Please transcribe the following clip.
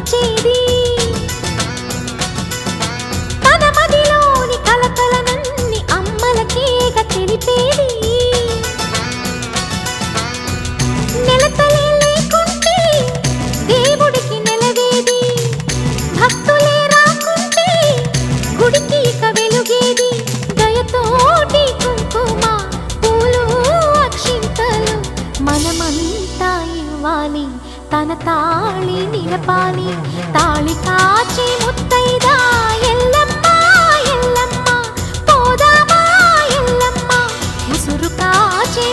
పంచేది తన మదిలోని కలకలనన్ని అమ్మలకేగ తెలిపేది నెలతలే లేకుంటే దేవుడికి నెలవేది భక్తులే రాకుంటే గుడికి ఇక వెలుగేది దయతోటి కుంకుమ పూలు అక్షింతలు మనమంతా ఇవ్వాలి తన తాళి నిలపాలి తాళి కాచి ముత్తైదా ఎల్లమ్మ ఎల్లమ్మ పోదామా ఎల్లమ్మ ముసురు కాచి